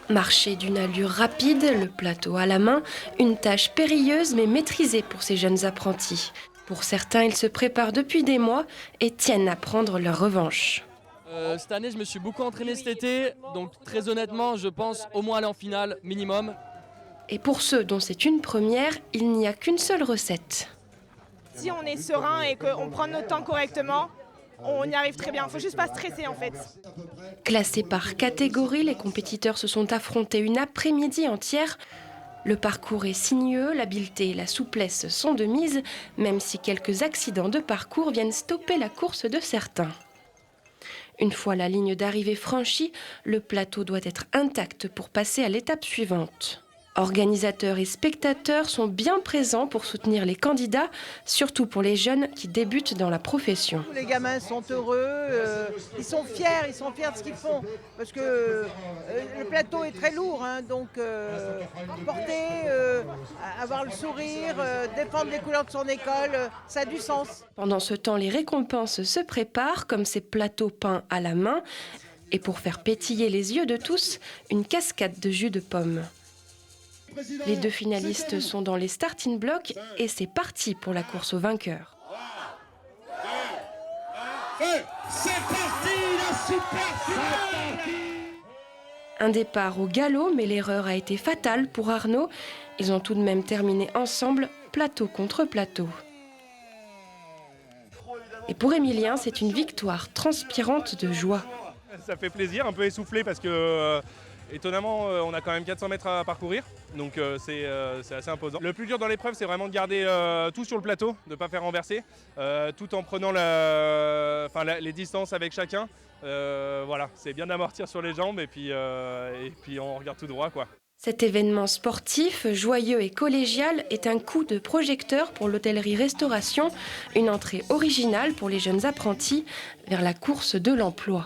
Marcher d'une allure rapide, le plateau à la main, une tâche périlleuse mais maîtrisée pour ces jeunes apprentis. Pour certains, ils se préparent depuis des mois et tiennent à prendre leur revanche. Cette année, je me suis beaucoup entraîné cet été, donc très honnêtement, je pense au moins aller en finale, minimum. Et pour ceux dont c'est une première, il n'y a qu'une seule recette. Si on est serein et qu'on prend notre temps correctement, on y arrive très bien. Il ne faut juste pas stresser en fait. Classés par catégorie, les compétiteurs se sont affrontés une après-midi entière. Le parcours est sinueux, l'habileté et la souplesse sont de mise, même si quelques accidents de parcours viennent stopper la course de certains. Une fois la ligne d'arrivée franchie, le plateau doit être intact pour passer à l'étape suivante. Organisateurs et spectateurs sont bien présents pour soutenir les candidats, surtout pour les jeunes qui débutent dans la profession. Les gamins sont heureux, ils sont fiers de ce qu'ils font. Parce que le plateau est très lourd, hein, donc porter, avoir le sourire, défendre les couleurs de son école, ça a du sens. Pendant ce temps, les récompenses se préparent, comme ces plateaux peints à la main. Et pour faire pétiller les yeux de tous, une cascade de jus de pomme. Les deux finalistes sont dans les starting blocks et c'est parti pour la course au vainqueur. C'est parti, la super finale! Un départ au galop, mais l'erreur a été fatale pour Arnaud. Ils ont tout de même terminé ensemble, plateau contre plateau. Et pour Emilien, c'est une victoire transpirante de joie. Ça fait plaisir, un peu essoufflé parce que étonnamment on a quand même 400 mètres à parcourir, donc c'est assez imposant. Le plus dur dans l'épreuve, c'est vraiment de garder tout sur le plateau, de ne pas faire renverser, tout en prenant les distances avec chacun. Voilà, c'est bien d'amortir sur les jambes et puis on regarde tout droit, quoi. Cet événement sportif, joyeux et collégial, est un coup de projecteur pour l'hôtellerie-restauration, une entrée originale pour les jeunes apprentis vers la course de l'emploi.